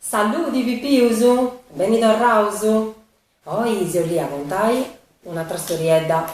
Saluti pipiusu, bentornausu. Oggi io li contai un'altra storiella.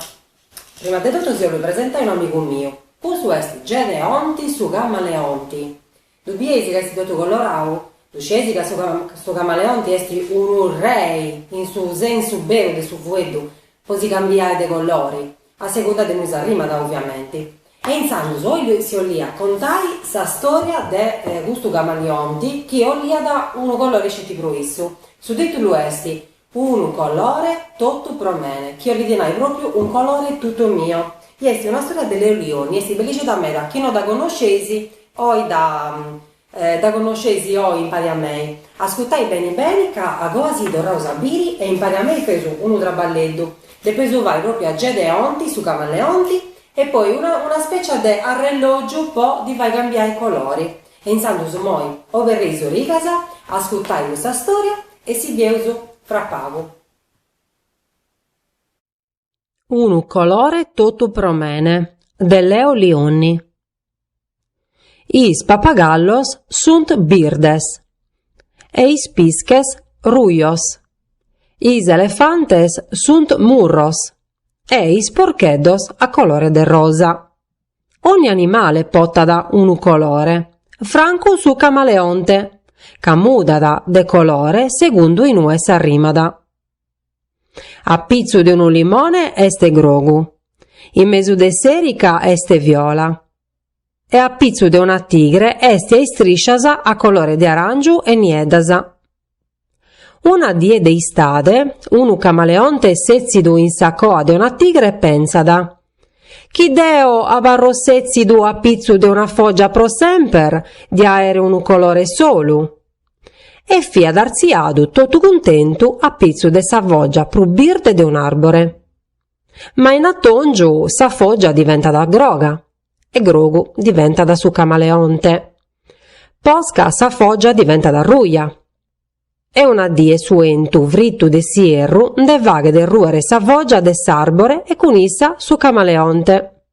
Prima di tutto io vi presentai un amico mio. Questo è Gedeonti su Camaleonti. Dubiesi che si tutto colorato, ducesi che su Camaleonti è un re in su senso vero di su vuedo, così cambiare dei colori, a seconda di musa rimata ovviamente. E intanto si olia contai sa storia de questo camaleonti che olia da uno colore scetti proisso. Su titolo esti un colore tutto promene, che io ritenai proprio un colore tutto mio. E esti una storia delle leoni, esti bellissimo da me, da chi non da conoscesi o da conoscesi o impari a me. Ascoltai bene bene che a così dovrò sapere e impari a me preso uno traballetto. De preso vai proprio a Gedeonti su camaleonti. E poi una specie di arrelloggio po' di fai cambiare i colori. E intanto su moi ho verreso di casa, ascoltai questa storia e si vieuso fra pago. Un colore tutto promene, de Leo Lionni. Is papagallos sunt birdes, e is pisces ruios. Is elefantes sunt murros, e is porchedos a colore de rosa. Ogni animale potada un colore, franco su camaleonte, camudada de colore secondo in ue s'arrimada. A pizzu de un limone este grogu, in mesu de serica este viola, e a pizzu de una tigre este istrisciasa a colore de arangiu e niedasa. Una die de istade, unu camaleonte sezzidu in sacoa de una tigre pensada: chi deo abarro sezzidu a pizzu de una foggia pro semper, di aere un colore solu. E fia d'arziadu tutto contentu a pizzu de sa foggia pro birde de un arbore. Ma in attongiu sa foggia diventa da groga, e grogu diventa da su camaleonte. Posca sa foggia diventa da ruia. E una die suentu vrittu de sierru de vaghe de ruere sa foggia de s'arbore e con issa su camaleonte.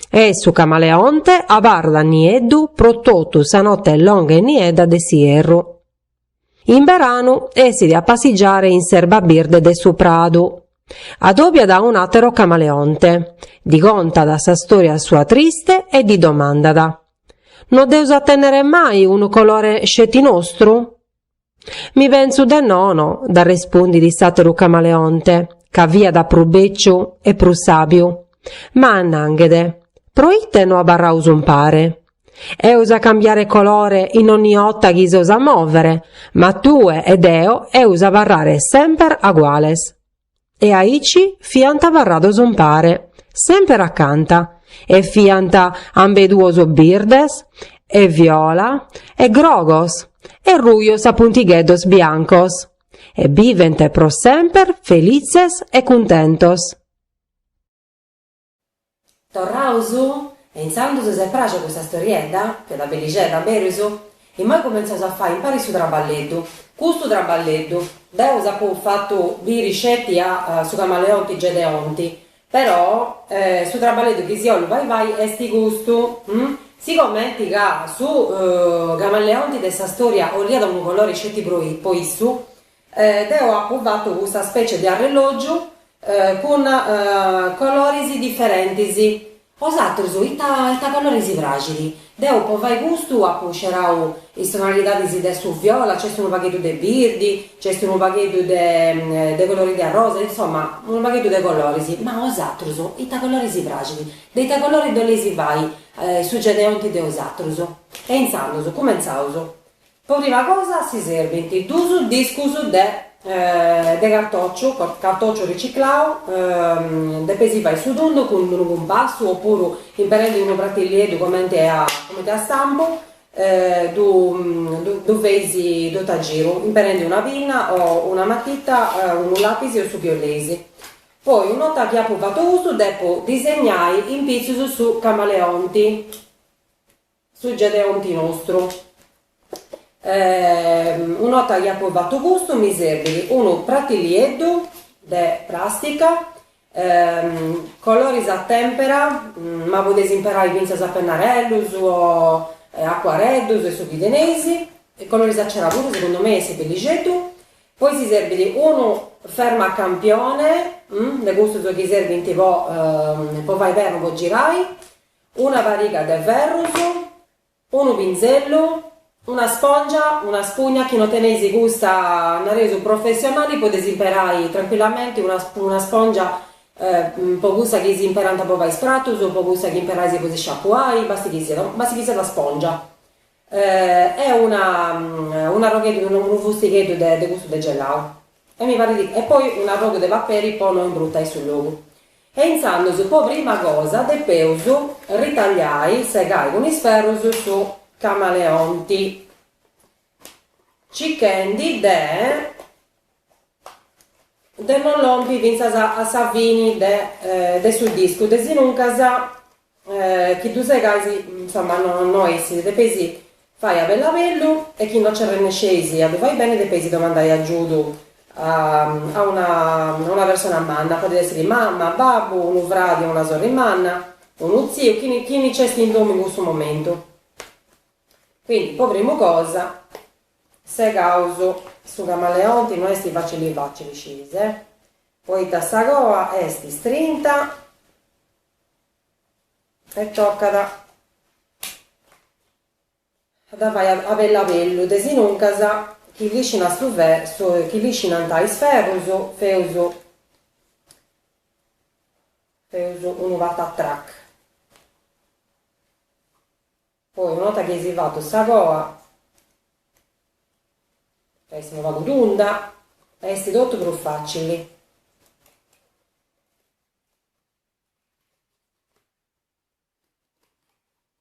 E su camaleonte abarda nieddu pro totu sa notte longa e nieda de sierru. In beranu essi a passiggiare in serba birde de su pradu. Adobia da un atero camaleonte, di conta da sa storia sua triste e di domandada: non deus attendere mai un colore scetti nostru? Mi penso de nono, da rispondi di satero camaleonte, ca via da pru becciu e pru sabiu. Ma annanghede, proite no abarraus un pare. Eusa cambiare colore in ogni otta chi se usa muovere, ma tue ed eo eusa barrare sempre aguales. E aici fianta barrados un pare, sempre accanta, e fianta ambeduoso birdes, e viola, e grogos, e ruios apuntighedos biancos, e vivente pro semper felices e contentos. Torrausu, e intanto se si piace questa storiella, che da bellicetta, berusu, e poi cominciamo a fare impari su traballetto. Questo traballetto, Deus ha fatto di ricetti su camaleonti Gedeonti, però su traballetto che si vai è sti gusto. Si commenti che su camaleonti dessa storia olia da un colore scetti poi su, Deo ha fatto questa specie di arreloggio con colori differenti. Osatros, ita colori fragili. Deo poi vai gusto a pucerau le tonalità di su viola, c'è un pachetto di birdi, c'è un pachetto di colori di rosa, insomma, un pachetto di colori, ma osatros, ita colori fragili. Dei colori dove si vai su Gedeonti de osatros. E intanto, cominciamo. Per prima cosa si serve in due discusso de cartoccio riciclato, de pesi vai su tondo con un compasso oppure imparando uno prattellietto come a stampo, due pesi do giro, imparando una pinna o una matita, un lapis o su piollesi. Poi una volta che ho fatto uso, devo disegnare in pizzo su camaleonti, su Gedeonti nostro. Una volta che ho fatto questo mi serve un prattellietto di plastica, colori a tempera, ma potete imparare pinze a pennarello o acquarello e su pidenesi, e colorizzare pure secondo me si belligetto. Poi si serve di uno ferma a campione, le gusto che serve in tipo, poi vai bene, poi girai, una variga del verruso, un pinzello, una spongia, una spugna che non tenesi gusta una reso professionale, potete imparare tranquillamente una spongia un po' gusta che si impara un po' vai spratus, un po' gusta che imparare si così sciacquai, basti che sia la spongia. È una roghetto, un fustichetto di gusto di gelato. E mi pare e poi una roga di paperi, poi non brutta sul logo. E insando su poi prima cosa, de peuso, ritagliai, segai con i sferros su camaleonti. Cichendi de non lompi vinzas a savini de sul disco, de sinuncasa chi tu segai, insomma, no essi, de pesi fai a bellavello e chi non c'è renescesi, a dove vai bene, de pesi domandai aiuto a una persona manna, può essere mamma, babbo, un fratello, una sorella, uno zio, chi ne c'è in nome in questo momento. Quindi, poi prima cosa, se causo su camaleonti non esti facili scese, poi tassa goa esti strinta e tocca da vai a bellavello, desinuncasa chi liscina chi liscina antai sferuso, feuso un vattatrac. Poi una volta che si fatto sta goa, si va d'unda, e si tutto più facile.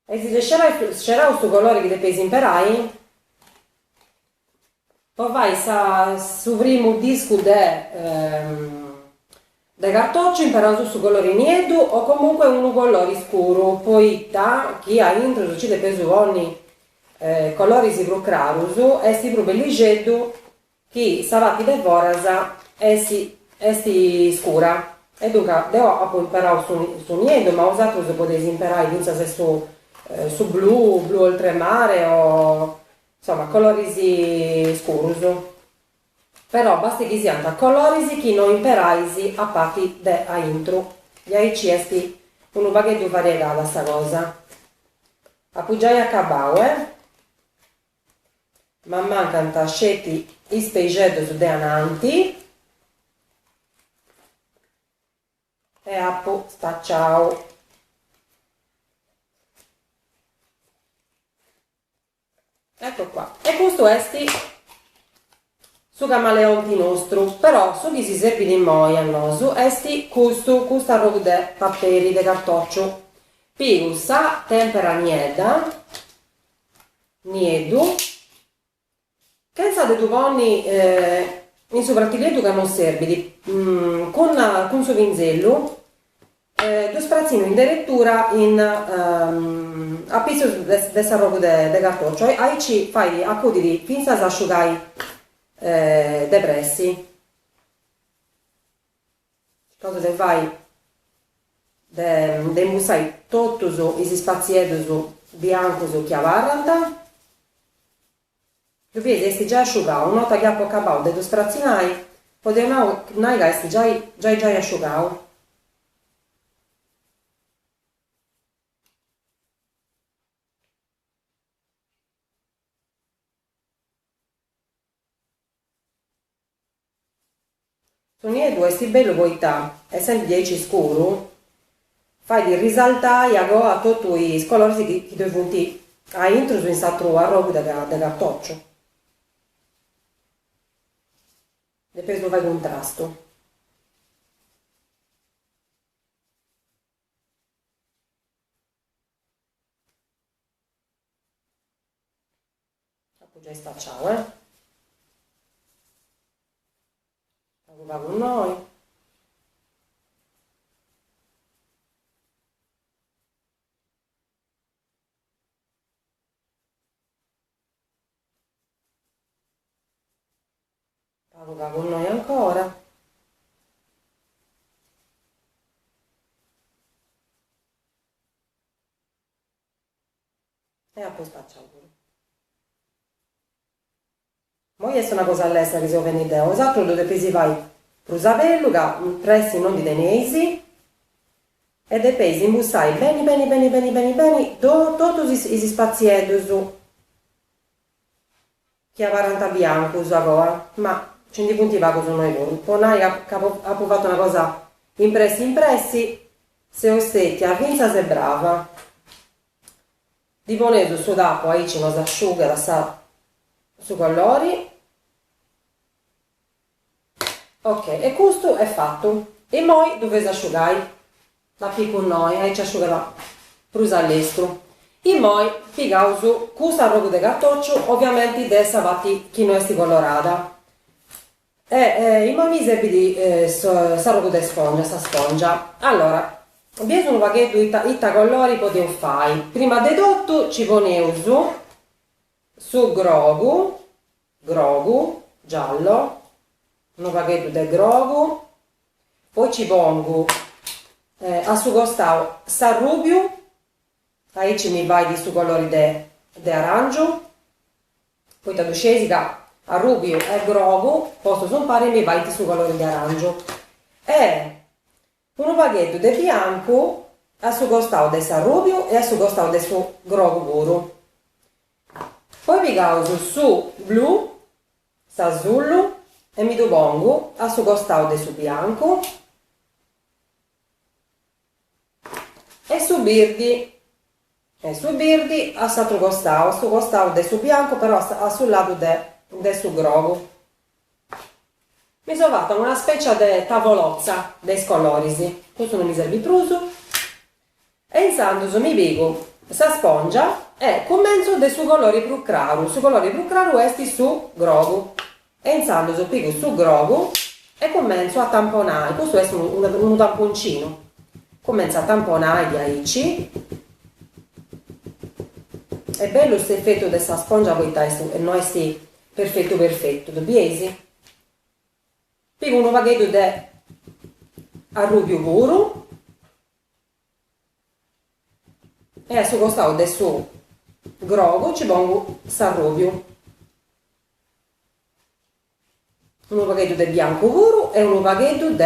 E si scerà questo colore che deve imperai, poi vai su primo disco de cartoccio imparando questo colore niedo o comunque uno colore scuro, poi chi ha intro ci deve peso ogni colori si procrarus e si pro belligetto chi savati de vorasa esti scura. E dunque devo imparare su niedo, ma usato se potete imparare senza se su blu oltremare o insomma colori scurus. Però basta che siano colori che non imparaisi a pati a intro. E aí ci esti un baghetto variegata sta cosa. Appoggiai a cabao, man mancano scetti i speigetto su de ananti e appo spacciao. Ecco qua. E questo esti su camaleonti nostro, però su chi si serve di moi a nosu esti questa roba de paperi de cartoccio. Pirusa tempera niedu, che sa tu poni in sopratiglietto che non serve con suo pinzello due sprazzino in direttura a pizzo di questa roba de cartoccio. Aí ci fai accudiri finché si asciugai depressi. Cosa te fai? De musai tutto i spazietti bianco chiavarranta. Tu vedi, esti già asciugato, una volta che ha acabato de tu sprazzinai, potete non che esti già asciugato. Su nieto esti bello poità, essendo 10 scuro, fai di risaltare a tutti i colori che tu punti a intro su in satro a roba da cartoccio. Depois lo fai contrasto. Appoggia sta ciao, Lo va con noi. Lo va con noi ancora. E a poi spacciamo pure. Mo è una cosa all'estera che si può venire idea. Esatto, dove pesi vai prusapello, che pressi non di teneisi, e de pesi imbustai bene, bene, bene, bene, bene, bene, tutti i spaziettos su, che a 40 bianco, su a ma 100 punti va con noi pure. Poi ha fatto una cosa impressi, se ostetti, a vinza se brava. Di ponere su d'acqua, ahí ci non si asciuga, la sa su colori. Ok, e questo è fatto. E poi dovete asciugare la più con noi, ahí ci asciugherà prusa all'estero. E poi piegavo su questa roba di gattoccio, ovviamente dessa vatti chi non è colorata. E poi mi serve di questa roba di spongia, sta spongia. Allora, vi sono un pacchetto di colori potete fare. Prima di tutto ci ponevo su grogu giallo, un pacchetto di grogu, poi ci pongo a su costato sarrubio, ahí ci mi vai di su colori di arancio, poi da scesica a rubio e grogu, posto son pari mi vai di su colori di arancio. E un pacchetto di bianco a su costato di sarrubio e a su costato di su grogu puro. Poi vi causo su blu, azzurro e mi pongo a su costato di su bianco e su birdi a su costato di su bianco, però a sul lato di su grogu. Mi sono fatta una specie di tavolozza dei colori, questo non mi serve più. E intanto mi piego questa spongia e comincio dei suoi colori più chiari. Su colori più chiari questi su grogu. E intanto piego su grogu e comincio a tamponare. Questo è un tamponcino. Comincio a tamponare gli aici. È bello questo effetto della spongia poi e non è perfetto. Dobbiesi. Piego un pacchetto di arrubio puro. E a su costato del suo grogu ci pongo sarrubio, un pacchetto di bianco puro e un pacchetto di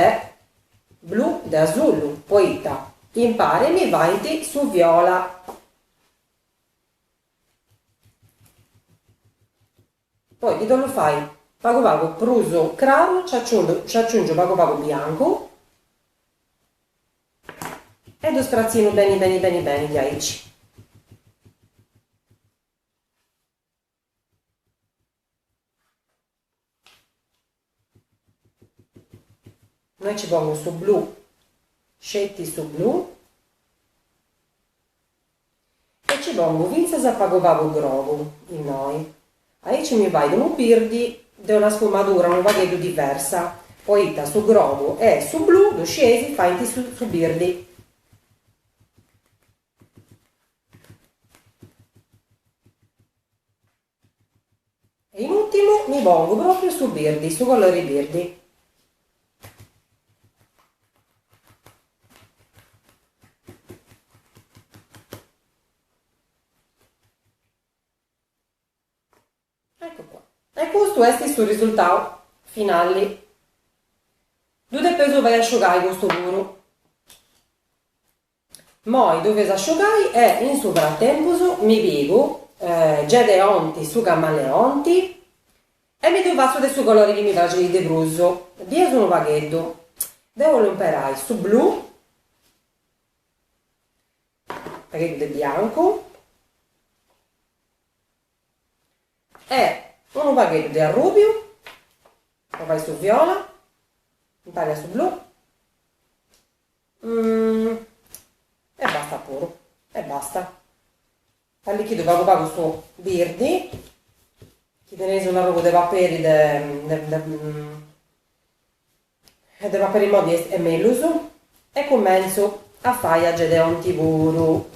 blu, di azzurro, poi impari mi vai su viola. Poi che lo fai? Pago pruso cravo, ci aggiungo pago bianco e lo strazzino bene gli aici. Noi ci pongo su blu, scetti su blu e ci pongo vinza a pago grogu in noi. Aici mi vai un birdi di una sfumatura, un pacchetto diversa. Poi su grogu e su blu, lo scesi, fai su birdi. E in ultimo mi pongo proprio su birdi, su colori birdi. Ecco qua. E questo è il suo risultato finale. Dove peso vai a asciugare questo puro? Poi dove asciugai e in su frattempo mi piego gedeonti su camaleonti e mi faccio dei suoi colori che mi piace di bruso. Dietro un pacchetto devo imparare su blu, pacchetto di bianco e un pacchetto di arrubio, poi vai su viola, impari su blu e basta pure, e basta. Liquido pago su birdi, che tenete una roba di paperi de paperi modi e meluso e comincio a fare a gedeonti puro.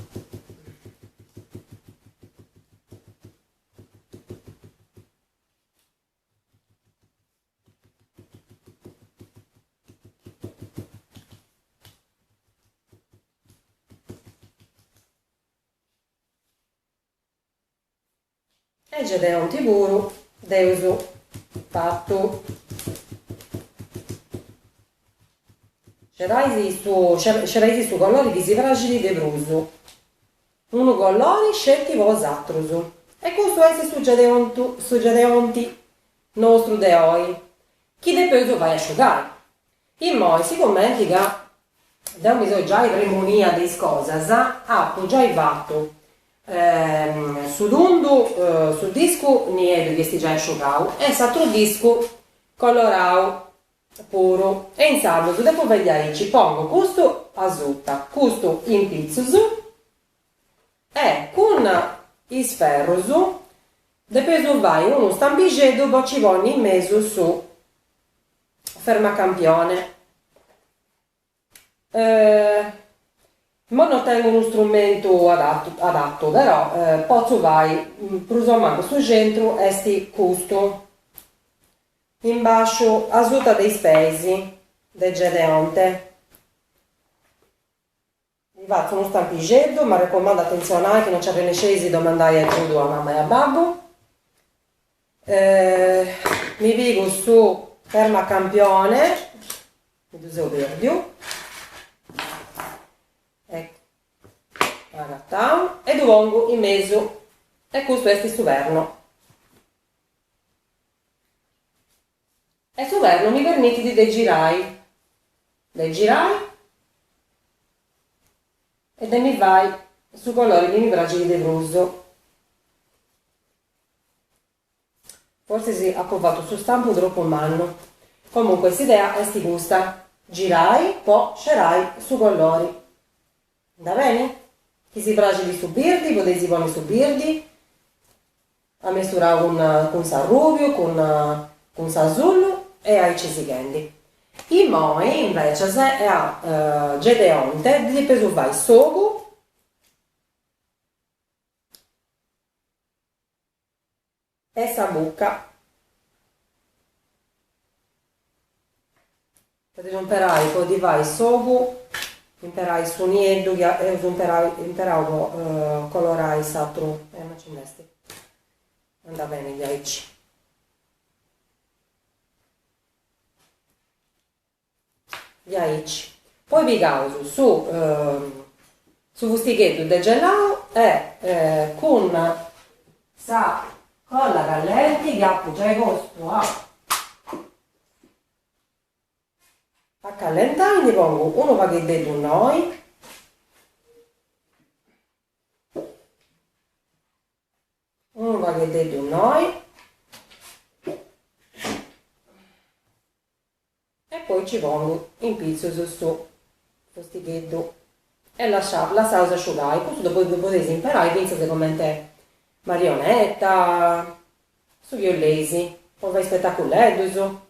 E gedeonti puro, deuso fatto. C'eraisi su colori di fragili de bruso. Uno colori scelti vos altruso. E questo è suggedeonti nostro de oggi. Chi de peso vai a asciugare. In moi si commenti che da mi so già in premonia di cose, ho già fatto sul disco niente che sti già asciugau e l'altro disco colorau puro e in salvo dopo vegliare ci pongo questo a zutta, questo in pizzo e con il sferro de peso vai uno stampigedo poi ci voglio in mezzo su fermacampione. Ma non tengo uno strumento adatto però posso vai prosomando sul centro esti questo in basso a sotto dei spesi del Gedeonte. Vi faccio uno stampigetto, ma raccomando attenzione che non ci avete scesi domandare aiuto a mamma e a babbo. Mi vivo su fermacampione mi uso verde ecco e dovongo in mezzo e questo è il verno e su verno mi permette di girai e mi vai su colori di mi fragili di bruso. Forse si è approvato su stampo troppo manno. Comunque questa idea è sti gusta. Girai, poi scerai su colori. Va bene? Chi si fragili su birdi, potete buoni su birdi. A misurare con sarrubio, con sazzullo e ai cesichendi. I moi invece se è a Gedeonte di peso vai sogu e sambucca. Potete imparare poi di vai sogu, imparare su nieddu e imparare colorare satru e non ci investi. Anda bene gli aici. Gli aici. Poi vi causo su fustighetto del gelato e con sa colla callenti che appoggia costo a callentare ne pongo uno pacchetto noi e poi ci pongo in pizzo su stichetto e la salsa asciugare. Questo dopo potete imparare, pensate come te marionetta, su viollesi, poi vai spettacoletto.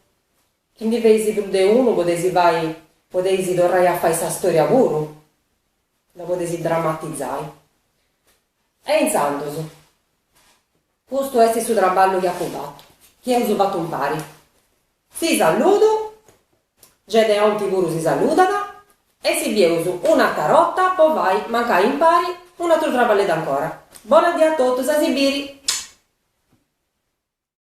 Quindi vedi più di uno, potete tornare a fare questa storia pure, la potete drammatizzare. E intanto, questo è il suo traballo che ha fatto, che ha fatto un pari. Si saluto, Gedeonti pure si salutano, e si viene una carotta, poi vai, manca in pari, un altro traballetto ancora. Buon addio a tutti, Sasibiri!